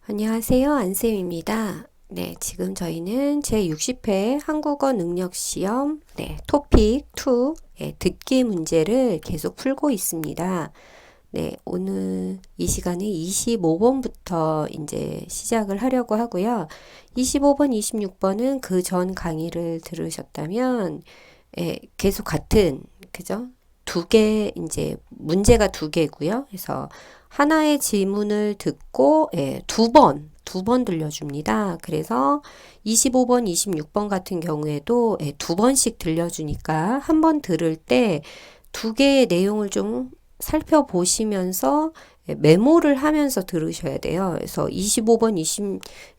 안녕하세요. 안쌤입니다. 네, 지금 저희는 제60회 한국어 능력 시험, 토픽 2, 듣기 문제를 계속 풀고 있습니다. 네, 오늘 이 시간에 25번부터 이제 시작을 하려고 하고요. 25번, 26번은 그 전 강의를 들으셨다면, 계속 같은, 그죠? 두 개, 이제 문제가 두 개고요. 그래서 하나의 질문을 듣고, 두 번 들려줍니다. 그래서 25번, 26번 같은 경우에도 두 번씩 들려주니까 한 번 들을 때 두 개의 내용을 좀 살펴보시면서 메모를 하면서 들으셔야 돼요. 그래서 25번,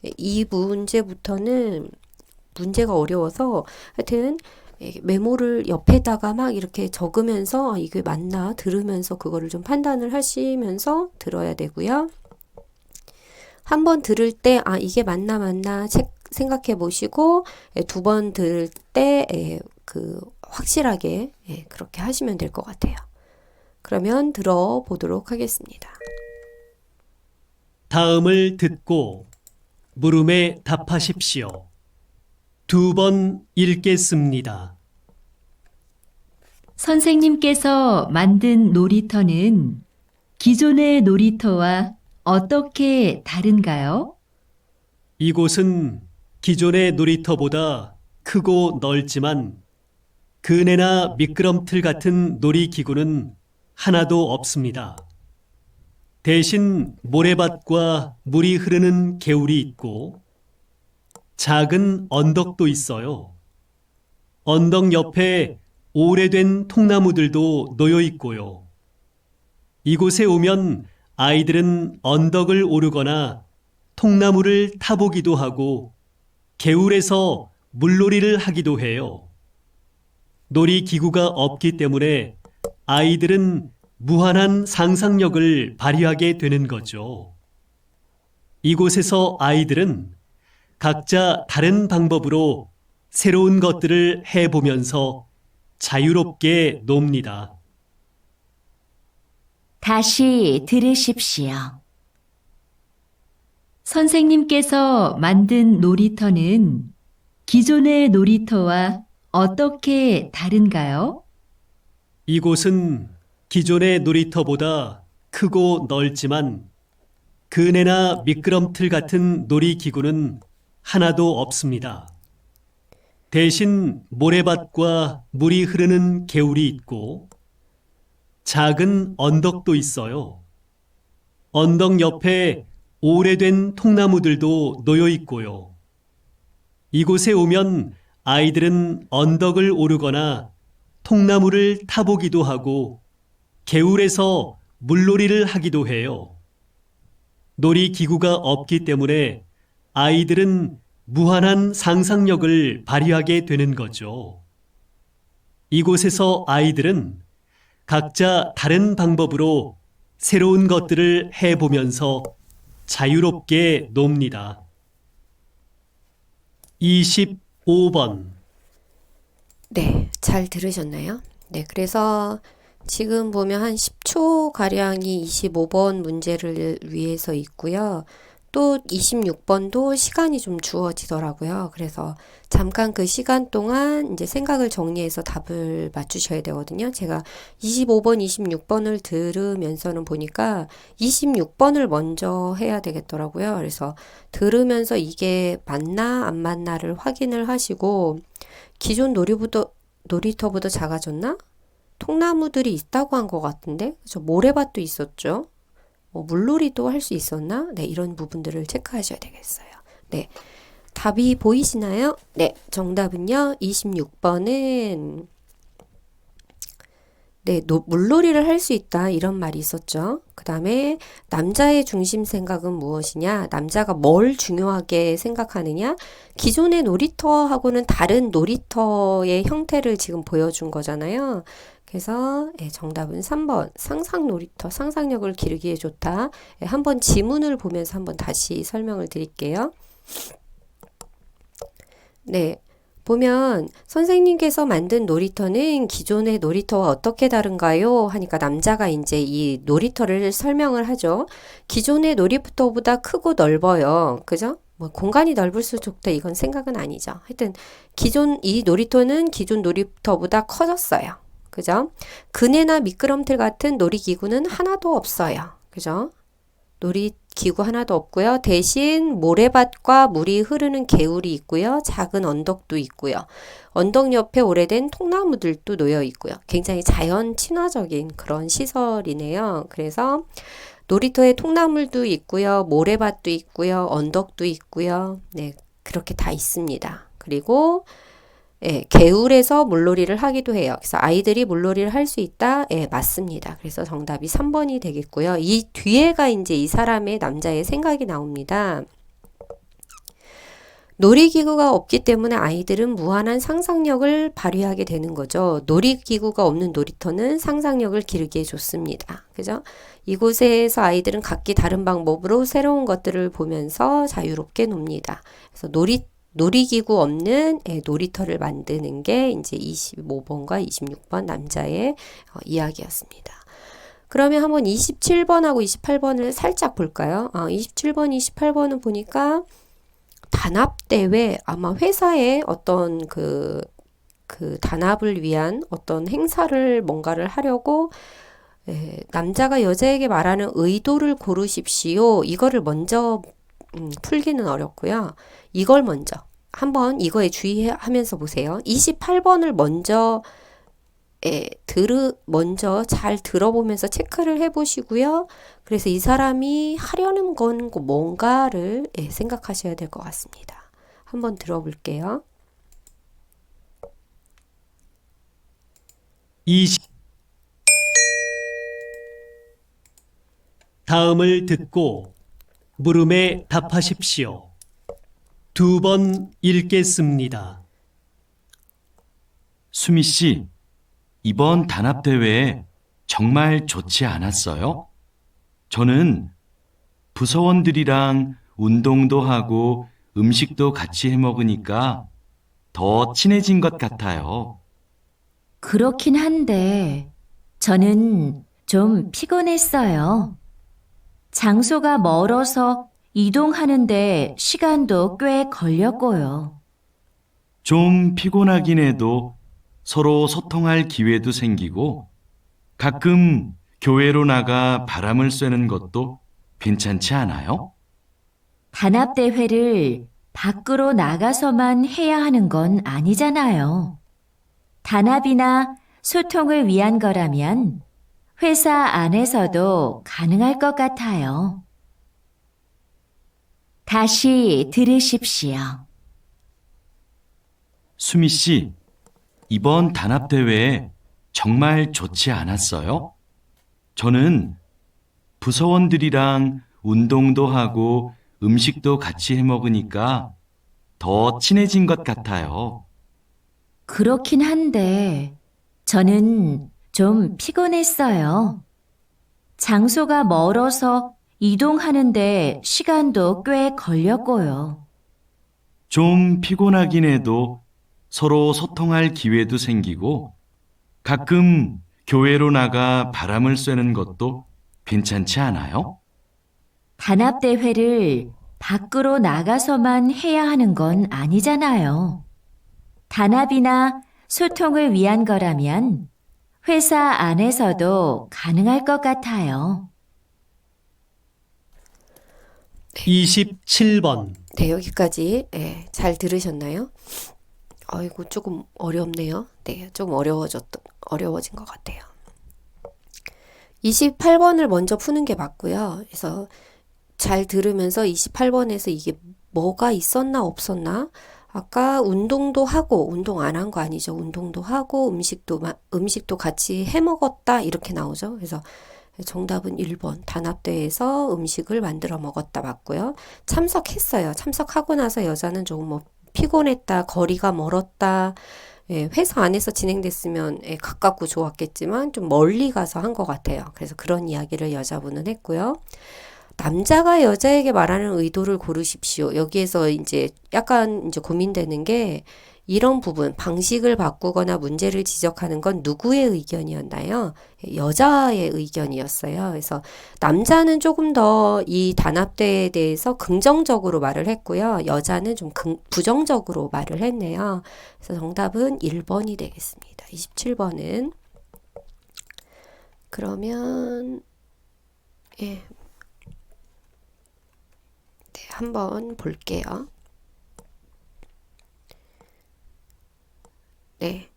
22문제부터는 문제가 어려워서 하여튼 메모를 옆에다가 막 이렇게 적으면서 이게 맞나 들으면서 그거를 좀 판단을 하시면서 들어야 되고요. 한 번 들을 때 이게 맞나 생각해 보시고 두 번 들을 때 확실하게 그렇게 하시면 될 것 같아요. 그러면 들어보도록 하겠습니다. 다음을 듣고 물음에 답하십시오. 두 번 읽겠습니다. 선생님께서 만든 놀이터는 기존의 놀이터와 어떻게 다른가요? 이곳은 기존의 놀이터보다 크고 넓지만 그네나 미끄럼틀 같은 놀이기구는 하나도 없습니다. 대신 모래밭과 물이 흐르는 개울이 있고 작은 언덕도 있어요. 언덕 옆에 오래된 통나무들도 놓여 있고요. 이곳에 오면 아이들은 언덕을 오르거나 통나무를 타보기도 하고 개울에서 물놀이를 하기도 해요. 놀이기구가 없기 때문에 아이들은 무한한 상상력을 발휘하게 되는 거죠. 이곳에서 아이들은 각자 다른 방법으로 새로운 것들을 해보면서 자유롭게 놉니다. 다시 들으십시오. 선생님께서 만든 놀이터는 기존의 놀이터와 어떻게 다른가요? 이곳은 기존의 놀이터보다 크고 넓지만 그네나 미끄럼틀 같은 놀이기구는 하나도 없습니다. 대신 모래밭과 물이 흐르는 개울이 있고 작은 언덕도 있어요. 언덕 옆에 오래된 통나무들도 놓여 있고요. 이곳에 오면 아이들은 언덕을 오르거나 통나무를 타보기도 하고 개울에서 물놀이를 하기도 해요. 놀이기구가 없기 때문에 아이들은 무한한 상상력을 발휘하게 되는 거죠. 이곳에서 아이들은 각자 다른 방법으로 새로운 것들을 해보면서 자유롭게 놉니다. 25번. 네, 잘 들으셨나요? 네, 그래서 지금 보면 한 10초 가량이 25번 문제를 위해서 있고요. 또 26번도 시간이 좀 주어지더라고요. 그래서 잠깐 그 시간 동안 이제 생각을 정리해서 답을 맞추셔야 되거든요. 제가 25번, 26번을 들으면서는 보니까 26번을 먼저 해야 되겠더라고요. 그래서 들으면서 이게 맞나 안 맞나를 확인을 하시고 기존 놀이터보다 작아졌나? 통나무들이 있다고 한 것 같은데? 그죠? 모래밭도 있었죠? 물놀이도 할 수 있었나? 네, 이런 부분들을 체크하셔야 되겠어요. 네. 답이 보이시나요? 네, 정답은요, 26번은, 물놀이를 할 수 있다, 이런 말이 있었죠. 그 다음에, 남자의 중심 생각은 무엇이냐? 남자가 뭘 중요하게 생각하느냐? 기존의 놀이터하고는 다른 놀이터의 형태를 지금 보여준 거잖아요. 그래서 정답은 3번 상상 놀이터 상상력을 기르기에 좋다. 한번 지문을 보면서 한번 다시 설명을 드릴게요. 네, 보면 선생님께서 만든 놀이터는 기존의 놀이터와 어떻게 다른가요? 하니까 남자가 이제 이 놀이터를 설명을 하죠. 기존의 놀이터보다 크고 넓어요. 그죠? 뭐 공간이 넓을수록 좋다 이건 생각은 아니죠. 하여튼 이 놀이터는 기존 놀이터보다 커졌어요. 그죠? 그네나 미끄럼틀 같은 놀이기구는 하나도 없어요. 그죠? 놀이기구 하나도 없고요. 대신 모래밭과 물이 흐르는 개울이 있고요. 작은 언덕도 있고요. 언덕 옆에 오래된 통나무들도 놓여 있고요. 굉장히 자연 친화적인 그런 시설이네요. 그래서 놀이터에 통나물도 있고요. 모래밭도 있고요. 언덕도 있고요. 네, 그렇게 다 있습니다. 그리고 예, 개울에서 물놀이를 하기도 해요. 그래서 아이들이 물놀이를 할 수 있다? 예, 맞습니다. 그래서 정답이 3번이 되겠고요. 이 뒤에가 이제 이 사람의 남자의 생각이 나옵니다. 놀이기구가 없기 때문에 아이들은 무한한 상상력을 발휘하게 되는 거죠. 놀이기구가 없는 놀이터는 상상력을 기르기에 좋습니다. 그죠? 이곳에서 아이들은 각기 다른 방법으로 새로운 것들을 보면서 자유롭게 놉니다. 그래서 놀이기구 없는 놀이터를 만드는 게 이제 25번과 26번 남자의 이야기였습니다. 그러면 한번 27번하고 28번을 살짝 볼까요? 27번, 28번은 보니까 단합대회, 아마 회사에 어떤 그 단합을 위한 어떤 행사를 뭔가를 하려고 남자가 여자에게 말하는 의도를 고르십시오. 이거를 먼저 풀기는 어렵고요. 이걸 먼저 한번 이거에 주의하면서 보세요. 28번을 먼저 잘 들어보면서 체크를 해보시고요. 그래서 이 사람이 하려는 건 뭔가를 생각하셔야 될 것 같습니다. 한번 들어볼게요. 20. 다음을 듣고 물음에 답하십시오. 2번 읽겠습니다. 수미 씨, 이번 단합대회 정말 좋지 않았어요? 저는 부서원들이랑 운동도 하고 음식도 같이 해 먹으니까 더 친해진 것 같아요. 그렇긴 한데 저는 좀 피곤했어요. 장소가 멀어서 이동하는데 시간도 꽤 걸렸고요. 좀 피곤하긴 해도 서로 소통할 기회도 생기고 가끔 교회로 나가 바람을 쐬는 것도 괜찮지 않아요? 단합대회를 밖으로 나가서만 해야 하는 건 아니잖아요. 단합이나 소통을 위한 거라면 회사 안에서도 가능할 것 같아요. 다시 들으십시오. 수미 씨, 이번 단합대회 정말 좋지 않았어요? 저는 부서원들이랑 운동도 하고 음식도 같이 해 먹으니까 더 친해진 것 같아요. 그렇긴 한데 저는 좀 피곤했어요. 장소가 멀어서 이동하는데 시간도 꽤 걸렸고요. 좀 피곤하긴 해도 서로 소통할 기회도 생기고 가끔 교회로 나가 바람을 쐬는 것도 괜찮지 않아요? 단합대회를 밖으로 나가서만 해야 하는 건 아니잖아요. 단합이나 소통을 위한 거라면 회사 안에서도 가능할 것 같아요. 27번. 네, 여기까지 잘 들으셨나요? 아이고 조금 어렵네요. 네, 좀 어려워진 것 같아요. 28번을 먼저 푸는 게 맞고요. 그래서 잘 들으면서 28번에서 이게 뭐가 있었나 없었나? 아까 운동도 하고 운동 안 한 거 아니죠. 운동도 하고 음식도 같이 해 먹었다 이렇게 나오죠. 그래서 정답은 1번 단합대회에서 음식을 만들어 먹었다 맞고요. 참석했어요. 참석하고 나서 여자는 조금 뭐 피곤했다, 거리가 멀었다. 회사 안에서 진행됐으면 가깝고 좋았겠지만 좀 멀리 가서 한 것 같아요. 그래서 그런 이야기를 여자분은 했고요. 남자가 여자에게 말하는 의도를 고르십시오. 여기에서 이제 약간 이제 고민되는 게 이런 부분, 방식을 바꾸거나 문제를 지적하는 건 누구의 의견이었나요? 여자의 의견이었어요. 그래서 남자는 조금 더 이 단합대에 대해서 긍정적으로 말을 했고요. 여자는 좀 부정적으로 말을 했네요. 그래서 정답은 1번이 되겠습니다. 27번은. 그러면, 예. 네, 한번 볼게요. 네.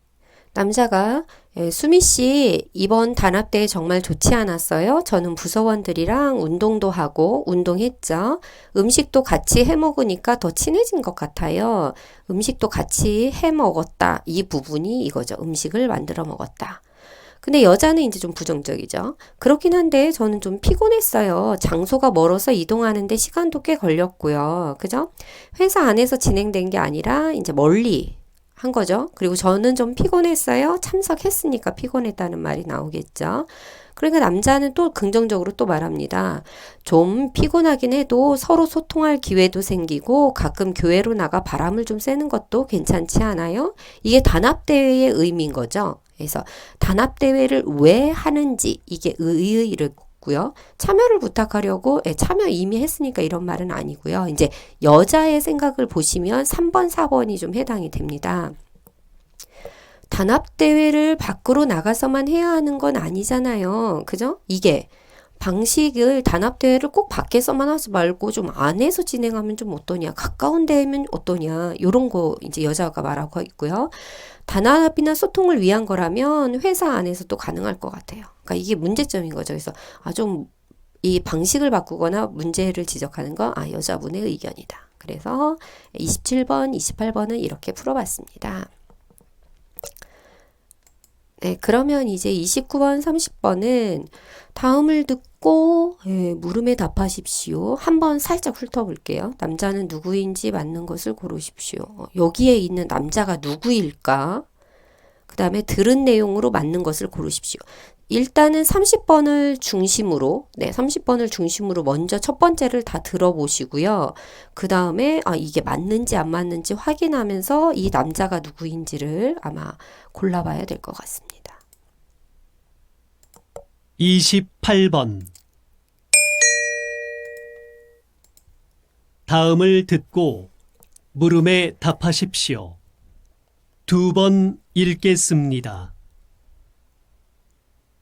남자가 수미 씨, 이번 단합대회 정말 좋지 않았어요? 저는 부서원들이랑 운동도 하고 운동했죠. 음식도 같이 해 먹으니까 더 친해진 것 같아요. 음식도 같이 해 먹었다. 이 부분이 이거죠. 음식을 만들어 먹었다. 근데 여자는 이제 좀 부정적이죠. 그렇긴 한데 저는 좀 피곤했어요. 장소가 멀어서 이동하는데 시간도 꽤 걸렸고요. 그죠? 회사 안에서 진행된 게 아니라 이제 멀리 한 거죠. 그리고 저는 좀 피곤했어요. 참석했으니까 피곤했다는 말이 나오겠죠. 그러니까 남자는 또 긍정적으로 또 말합니다. 좀 피곤하긴 해도 서로 소통할 기회도 생기고 가끔 교회로 나가 바람을 좀 쐬는 것도 괜찮지 않아요? 이게 단합대회의 의미인 거죠. 그래서 단합대회를 왜 하는지 이게 의의를 고요. 참여를 부탁하려고 참여 이미 했으니까 이런 말은 아니고요. 이제 여자의 생각을 보시면 3번, 4번이 좀 해당이 됩니다. 단합대회를 밖으로 나가서만 해야 하는 건 아니잖아요. 그죠? 이게 방식을 단합대회를 꼭 밖에서만 하지 말고 좀 안에서 진행하면 좀 어떠냐. 가까운 데면 어떠냐. 요런 거 이제 여자가 말하고 있고요. 단합이나 소통을 위한 거라면 회사 안에서도 가능할 것 같아요. 그러니까 이게 문제점인 거죠. 그래서 좀 이 방식을 바꾸거나 문제를 지적하는 건 여자분의 의견이다. 그래서 27번, 28번은 이렇게 풀어봤습니다. 네, 그러면 이제 29번, 30번은 다음을 듣고 물음에 답하십시오. 한번 살짝 훑어볼게요. 남자는 누구인지 맞는 것을 고르십시오. 여기에 있는 남자가 누구일까? 그 다음에 들은 내용으로 맞는 것을 고르십시오. 일단은 30번을 중심으로, 30번을 중심으로 먼저 첫 번째를 다 들어보시고요. 그 다음에 이게 맞는지 안 맞는지 확인하면서 이 남자가 누구인지를 아마 골라봐야 될 것 같습니다. 28번. 다음을 듣고 물음에 답하십시오. 2번 읽겠습니다.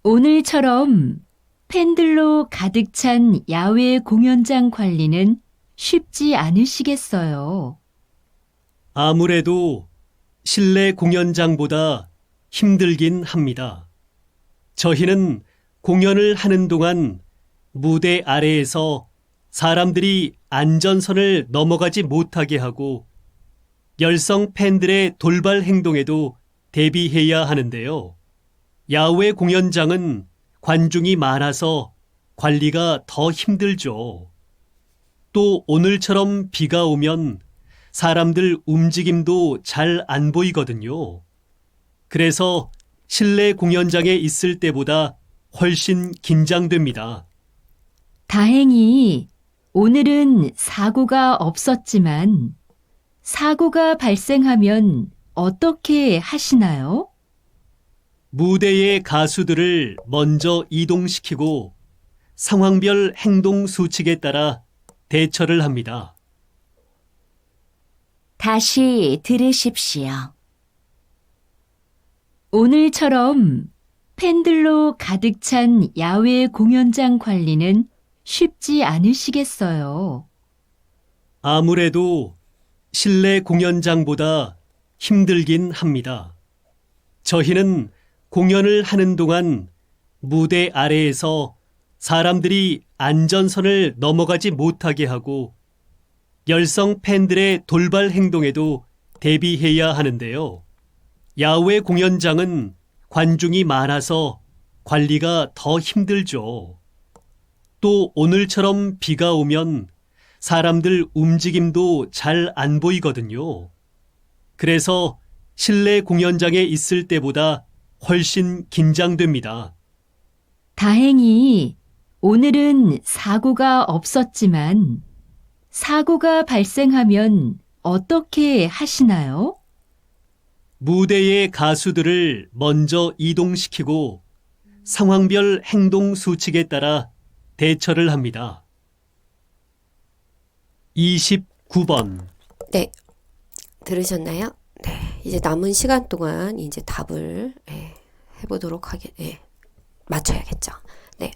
오늘처럼 팬들로 가득 찬 야외 공연장 관리는 쉽지 않으시겠어요. 아무래도 실내 공연장보다 힘들긴 합니다. 저희는 공연을 하는 동안 무대 아래에서 사람들이 안전선을 넘어가지 못하게 하고 열성 팬들의 돌발 행동에도 대비해야 하는데요. 야외 공연장은 관중이 많아서 관리가 더 힘들죠. 또 오늘처럼 비가 오면 사람들 움직임도 잘 안 보이거든요. 그래서 실내 공연장에 있을 때보다 훨씬 긴장됩니다. 다행히 오늘은 사고가 없었지만 사고가 발생하면 어떻게 하시나요? 무대의 가수들을 먼저 이동시키고 상황별 행동 수칙에 따라 대처를 합니다. 다시 들으십시오. 오늘처럼 팬들로 가득 찬 야외 공연장 관리는 쉽지 않으시겠어요. 아무래도 실내 공연장보다 힘들긴 합니다. 저희는 공연을 하는 동안 무대 아래에서 사람들이 안전선을 넘어가지 못하게 하고 열성 팬들의 돌발 행동에도 대비해야 하는데요. 야외 공연장은 관중이 많아서 관리가 더 힘들죠. 또 오늘처럼 비가 오면 사람들 움직임도 잘 안 보이거든요. 그래서 실내 공연장에 있을 때보다 훨씬 긴장됩니다. 다행히 오늘은 사고가 없었지만 사고가 발생하면 어떻게 하시나요? 무대의 가수들을 먼저 이동시키고 상황별 행동 수칙에 따라 대처를 합니다. 29번. 네, 들으셨나요? 네, 이제 남은 시간 동안 이제 답을 맞춰야겠죠. 네.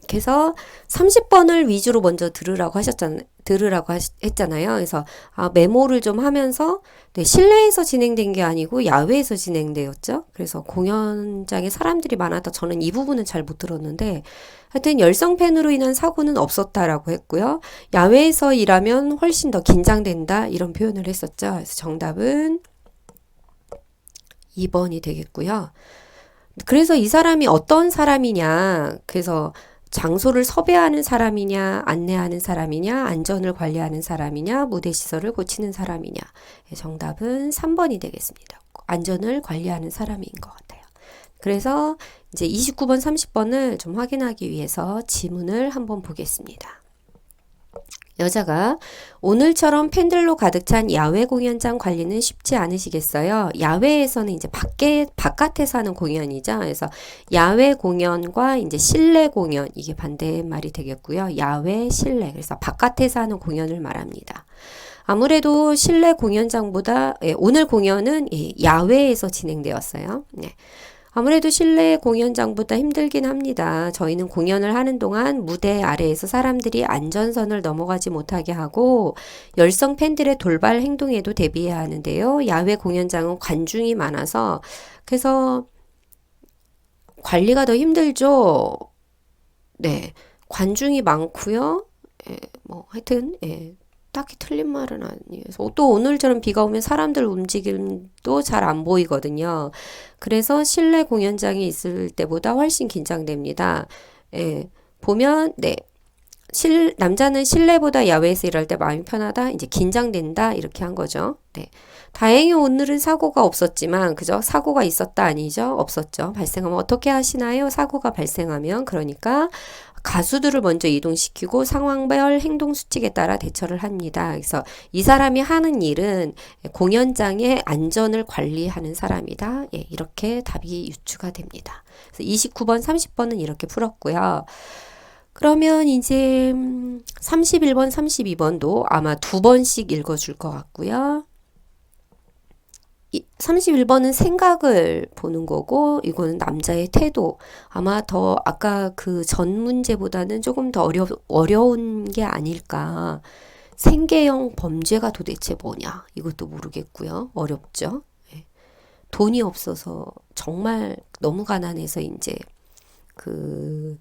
그래서 30번을 위주로 먼저 했잖아요. 그래서 메모를 좀 하면서 실내에서 진행된 게 아니고 야외에서 진행되었죠. 그래서 공연장에 사람들이 많았다. 저는 이 부분은 잘 못 들었는데 하여튼 열성 팬으로 인한 사고는 없었다라고 했고요. 야외에서 일하면 훨씬 더 긴장된다 이런 표현을 했었죠. 그래서 정답은 2번이 되겠고요. 그래서 이 사람이 어떤 사람이냐, 그래서 장소를 섭외하는 사람이냐, 안내하는 사람이냐, 안전을 관리하는 사람이냐, 무대 시설을 고치는 사람이냐. 정답은 3번이 되겠습니다. 안전을 관리하는 사람인 것 같아요. 그래서 이제 29번, 30번을 좀 확인하기 위해서 지문을 한번 보겠습니다. 여자가 오늘처럼 팬들로 가득 찬 야외 공연장 관리는 쉽지 않으시겠어요? 야외에서는 이제 바깥에서 하는 공연이죠. 그래서 야외 공연과 이제 실내 공연, 이게 반대말이 되겠고요. 야외, 실내. 그래서 바깥에서 하는 공연을 말합니다. 아무래도 실내 공연장보다, 오늘 공연은 야외에서 진행되었어요. 네. 아무래도 실내 공연장보다 힘들긴 합니다. 저희는 공연을 하는 동안 무대 아래에서 사람들이 안전선을 넘어가지 못하게 하고 열성 팬들의 돌발 행동에도 대비해야 하는데요. 야외 공연장은 관중이 많아서 그래서 관리가 더 힘들죠. 네, 관중이 많고요. 하여튼 딱히 틀린 말은 아니에요. 또 오늘처럼 비가 오면 사람들 움직임도 잘 안 보이거든요. 그래서 실내 공연장에 있을 때보다 훨씬 긴장됩니다. 보면 남자는 실내보다 야외에서 일할 때 마음이 편하다. 이제 긴장된다. 이렇게 한 거죠. 네. 다행히 오늘은 사고가 없었지만, 그죠? 사고가 있었다 아니죠? 없었죠. 발생하면 어떻게 하시나요? 사고가 발생하면. 그러니까 가수들을 먼저 이동시키고 상황별 행동 수칙에 따라 대처를 합니다. 그래서 이 사람이 하는 일은 공연장의 안전을 관리하는 사람이다. 이렇게 답이 유추가 됩니다. 그래서 29번, 30번은 이렇게 풀었고요. 그러면 이제 31번, 32번도 아마 2번씩 읽어줄 것 같고요. 31번은 생각을 보는 거고, 이거는 남자의 태도. 아마 더 아까 그 전 문제보다는 조금 더 어려운 게 아닐까. 생계형 범죄가 도대체 뭐냐. 이것도 모르겠고요. 어렵죠. 돈이 없어서 정말 너무 가난해서 이제 그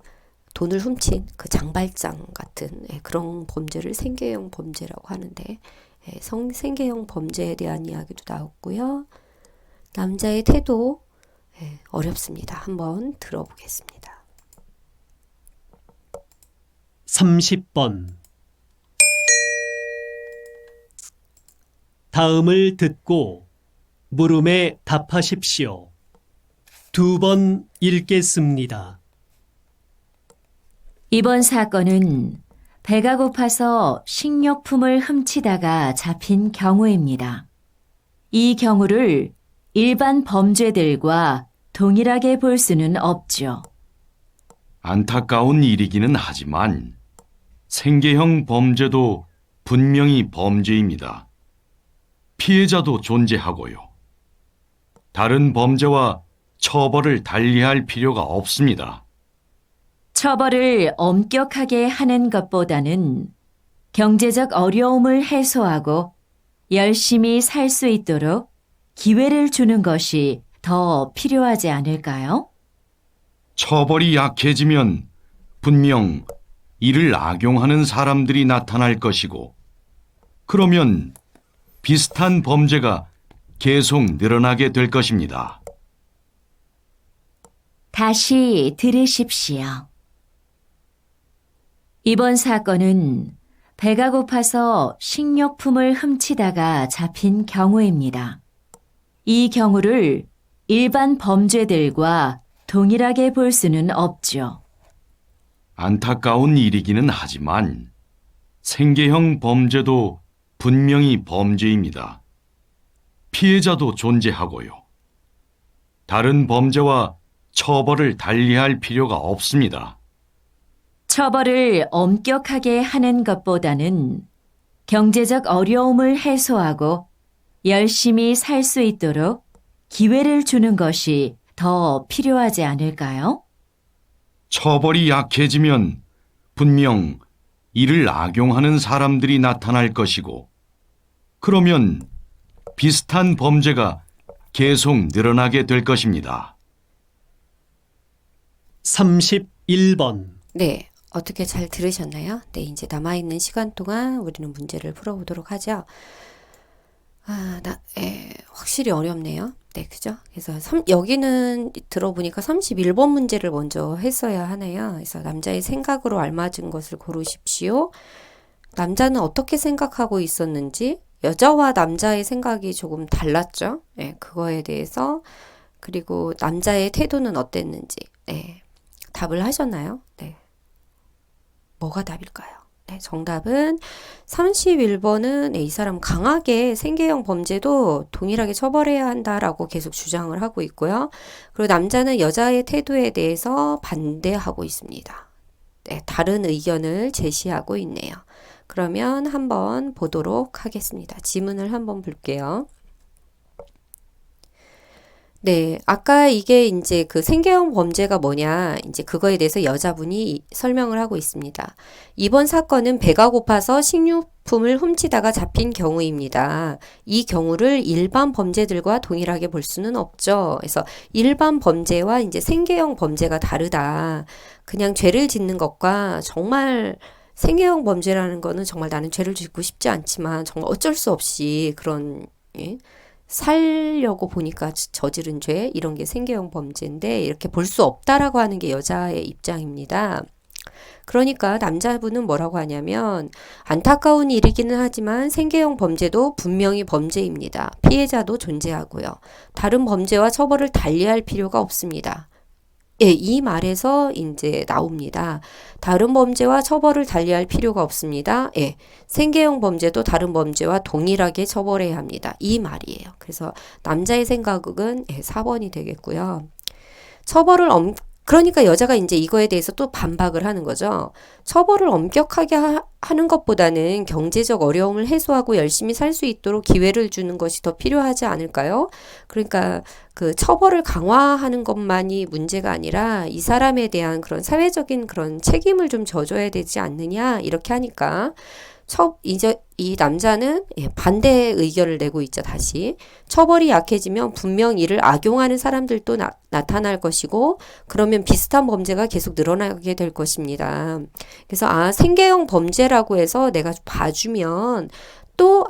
돈을 훔친 그 장발장 같은 그런 범죄를 생계형 범죄라고 하는데, 생계형 범죄에 대한 이야기도 나왔고요. 남자의 태도 어렵습니다. 한번 들어보겠습니다. 30번. 다음을 듣고 물음에 답하십시오. 2번 읽겠습니다. 이번 사건은 배가 고파서 식료품을 훔치다가 잡힌 경우입니다. 이 경우를 일반 범죄들과 동일하게 볼 수는 없죠. 안타까운 일이기는 하지만 생계형 범죄도 분명히 범죄입니다. 피해자도 존재하고요. 다른 범죄와 처벌을 달리할 필요가 없습니다. 처벌을 엄격하게 하는 것보다는 경제적 어려움을 해소하고 열심히 살 수 있도록 기회를 주는 것이 더 필요하지 않을까요? 처벌이 약해지면 분명 이를 악용하는 사람들이 나타날 것이고, 그러면 비슷한 범죄가 계속 늘어나게 될 것입니다. 다시 들으십시오. 이번 사건은 배가 고파서 식료품을 훔치다가 잡힌 경우입니다. 이 경우를 일반 범죄들과 동일하게 볼 수는 없죠. 안타까운 일이기는 하지만 생계형 범죄도 분명히 범죄입니다. 피해자도 존재하고요. 다른 범죄와 처벌을 달리할 필요가 없습니다. 처벌을 엄격하게 하는 것보다는 경제적 어려움을 해소하고 열심히 살 수 있도록 기회를 주는 것이 더 필요하지 않을까요? 처벌이 약해지면 분명 이를 악용하는 사람들이 나타날 것이고, 그러면 비슷한 범죄가 계속 늘어나게 될 것입니다. 31번. 네, 어떻게 잘 들으셨나요? 네, 이제 남아있는 시간 동안 우리는 문제를 풀어보도록 하죠. 확실히 어렵네요. 네, 그죠? 그래서 여기는 들어보니까 31번 문제를 먼저 했어야 하네요. 그래서 남자의 생각으로 알맞은 것을 고르십시오. 남자는 어떻게 생각하고 있었는지, 여자와 남자의 생각이 조금 달랐죠. 네, 그거에 대해서, 그리고 남자의 태도는 어땠는지, 네, 답을 하셨나요? 네. 뭐가 답일까요? 네, 정답은 31번은 이 사람 강하게 생계형 범죄도 동일하게 처벌해야 한다라고 계속 주장을 하고 있고요. 그리고 남자는 여자의 태도에 대해서 반대하고 있습니다. 네, 다른 의견을 제시하고 있네요. 그러면 한번 보도록 하겠습니다. 지문을 한번 볼게요. 네, 아까 이게 이제 그 생계형 범죄가 뭐냐, 이제 그거에 대해서 여자분이 설명을 하고 있습니다. 이번 사건은 배가 고파서 식료품을 훔치다가 잡힌 경우입니다. 이 경우를 일반 범죄들과 동일하게 볼 수는 없죠. 그래서 일반 범죄와 이제 생계형 범죄가 다르다. 그냥 죄를 짓는 것과 정말 생계형 범죄라는 거는 정말 나는 죄를 짓고 싶지 않지만 정말 어쩔 수 없이 그런, 예? 살려고 보니까 저지른 죄 이런 게 생계형 범죄인데 이렇게 볼 수 없다라고 하는 게 여자의 입장입니다. 그러니까 남자분은 뭐라고 하냐면 안타까운 일이기는 하지만 생계형 범죄도 분명히 범죄입니다. 피해자도 존재하고요. 다른 범죄와 처벌을 달리할 필요가 없습니다. 예, 이 말에서 이제 나옵니다. 다른 범죄와 처벌을 달리할 필요가 없습니다. 예, 생계형 범죄도 다른 범죄와 동일하게 처벌해야 합니다. 이 말이에요. 그래서 남자의 생각은 4번이 되겠고요. 그러니까 여자가 이제 이거에 대해서 또 반박을 하는 거죠. 처벌을 엄격하게 하는 것보다는 경제적 어려움을 해소하고 열심히 살 수 있도록 기회를 주는 것이 더 필요하지 않을까요? 그러니까 그 처벌을 강화하는 것만이 문제가 아니라 이 사람에 대한 그런 사회적인 그런 책임을 좀 져줘야 되지 않느냐 이렇게 하니까 이제 이 남자는 반대 의견을 내고 있죠. 다시 처벌이 약해지면 분명 이를 악용하는 사람들도 나타날 것이고 그러면 비슷한 범죄가 계속 늘어나게 될 것입니다. 그래서 생계형 범죄라고 해서 내가 봐주면 또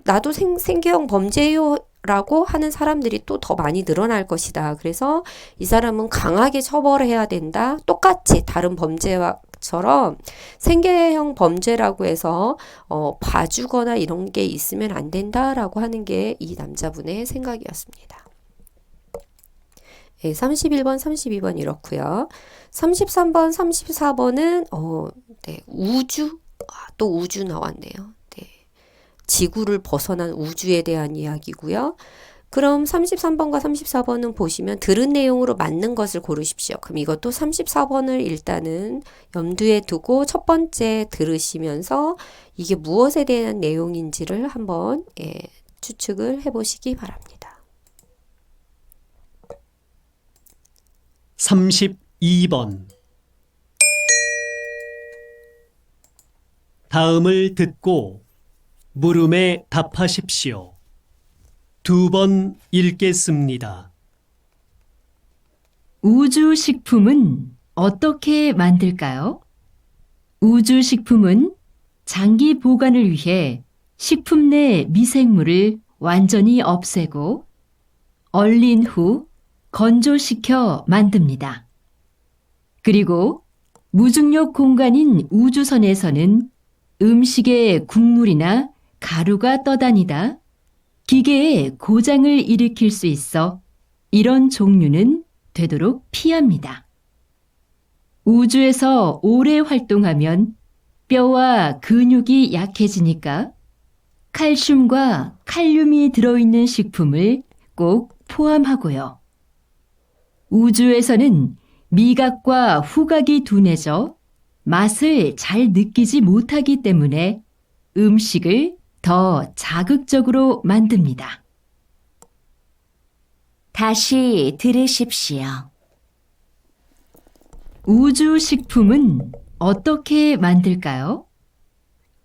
나도 생계형 범죄요 라고 하는 사람들이 또 더 많이 늘어날 것이다. 그래서 이 사람은 강하게 처벌해야 된다. 똑같이 다른 범죄처럼 생계형 범죄라고 해서 봐주거나 이런 게 있으면 안 된다라고 하는 게 이 남자분의 생각이었습니다. 네, 31번, 32번 이렇고요. 33번, 34번은 네, 우주? 또 우주 나왔네요. 지구를 벗어난 우주에 대한 이야기고요. 그럼 33번과 34번은 보시면 들은 내용으로 맞는 것을 고르십시오. 그럼 이것도 34번을 일단은 염두에 두고 첫 번째 들으시면서 이게 무엇에 대한 내용인지를 한번 추측을 해보시기 바랍니다. 32번. 다음을 듣고 물음에 답하십시오. 2번 읽겠습니다. 우주식품은 어떻게 만들까요? 우주식품은 장기 보관을 위해 식품 내 미생물을 완전히 없애고 얼린 후 건조시켜 만듭니다. 그리고 무중력 공간인 우주선에서는 음식의 국물이나 가루가 떠다니다 기계에 고장을 일으킬 수 있어 이런 종류는 되도록 피합니다. 우주에서 오래 활동하면 뼈와 근육이 약해지니까 칼슘과 칼륨이 들어있는 식품을 꼭 포함하고요. 우주에서는 미각과 후각이 둔해져 맛을 잘 느끼지 못하기 때문에 음식을 더 자극적으로 만듭니다. 다시 들으십시오. 우주식품은 어떻게 만들까요?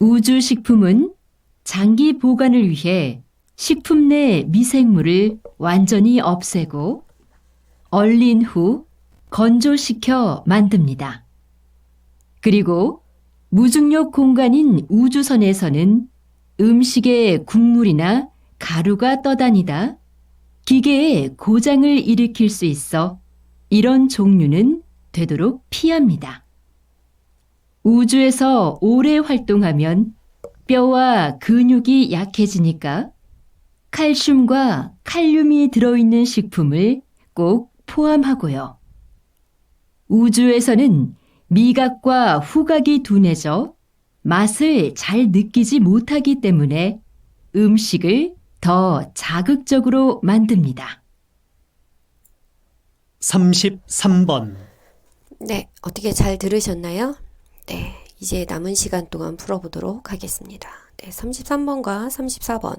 우주식품은 장기 보관을 위해 식품 내 미생물을 완전히 없애고 얼린 후 건조시켜 만듭니다. 그리고 무중력 공간인 우주선에서는 음식의 국물이나 가루가 떠다니다 기계에 고장을 일으킬 수 있어 이런 종류는 되도록 피합니다. 우주에서 오래 활동하면 뼈와 근육이 약해지니까 칼슘과 칼륨이 들어있는 식품을 꼭 포함하고요. 우주에서는 미각과 후각이 둔해져 맛을 잘 느끼지 못하기 때문에 음식을 더 자극적으로 만듭니다. 33번. 네, 어떻게 잘 들으셨나요? 네, 이제 남은 시간 동안 풀어보도록 하겠습니다. 네, 33번과 34번.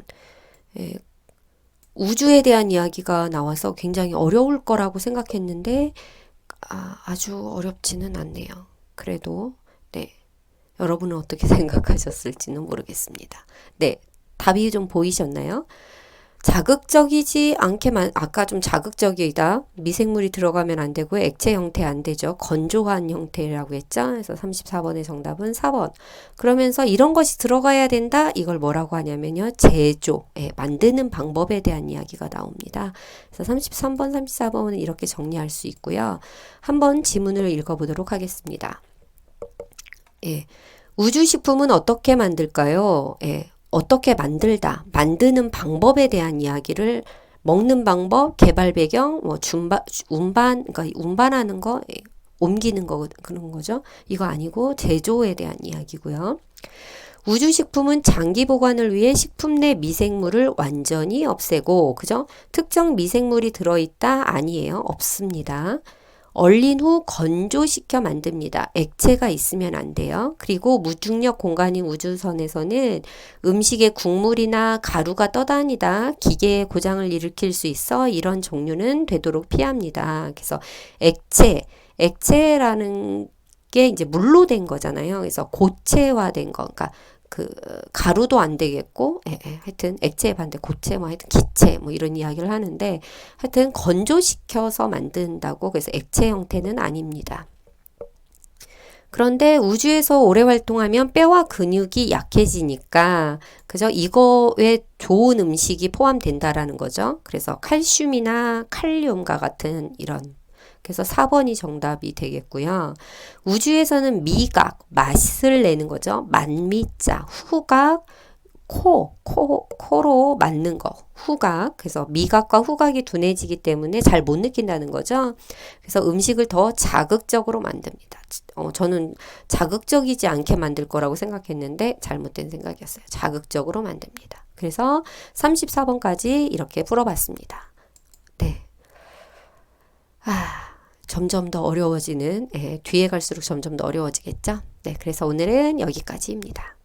우주에 대한 이야기가 나와서 굉장히 어려울 거라고 생각했는데 아주 어렵지는 않네요. 그래도 네, 여러분은 어떻게 생각하셨을지는 모르겠습니다. 네, 답이 좀 보이셨나요? 자극적이지 않게만, 아까 좀 자극적이다. 미생물이 들어가면 안 되고 액체 형태 안 되죠. 건조한 형태라고 했죠. 그래서 34번의 정답은 4번. 그러면서 이런 것이 들어가야 된다. 이걸 뭐라고 하냐면요. 제조, 만드는 방법에 대한 이야기가 나옵니다. 그래서 33번, 34번은 이렇게 정리할 수 있고요. 한번 지문을 읽어보도록 하겠습니다. 우주식품은 어떻게 만들까요? 어떻게 만들다, 만드는 방법에 대한 이야기를 먹는 방법, 개발 배경, 운반, 그러니까 운반하는 거, 옮기는 거 그런 거죠. 이거 아니고 제조에 대한 이야기고요. 우주식품은 장기 보관을 위해 식품 내 미생물을 완전히 없애고, 그죠? 특정 미생물이 들어있다? 아니에요. 없습니다. 얼린 후 건조시켜 만듭니다. 액체가 있으면 안 돼요. 그리고 무중력 공간인 우주선에서는 음식의 국물이나 가루가 떠다니다 기계에 고장을 일으킬 수 있어 이런 종류는 되도록 피합니다. 그래서 액체라는 게 이제 물로 된 거잖아요. 그래서 고체화된 거, 그러니까 그 가루도 안 되겠고, 하여튼 액체의 반대 고체, 하여튼 기체 이런 이야기를 하는데, 하여튼 건조시켜서 만든다고. 그래서 액체 형태는 아닙니다. 그런데 우주에서 오래 활동하면 뼈와 근육이 약해지니까, 그죠? 이거에 좋은 음식이 포함된다라는 거죠. 그래서 칼슘이나 칼륨과 같은 이런, 그래서 4번이 정답이 되겠고요. 우주에서는 미각, 맛을 내는 거죠. 만미자, 후각, 코로 맞는 거, 후각. 그래서 미각과 후각이 둔해지기 때문에 잘 못 느낀다는 거죠. 그래서 음식을 더 자극적으로 만듭니다. 저는 자극적이지 않게 만들 거라고 생각했는데 잘못된 생각이었어요. 자극적으로 만듭니다. 그래서 34번까지 이렇게 풀어봤습니다. 네. 점점 더 어려워지는, 뒤에 갈수록 점점 더 어려워지겠죠? 네, 그래서 오늘은 여기까지입니다.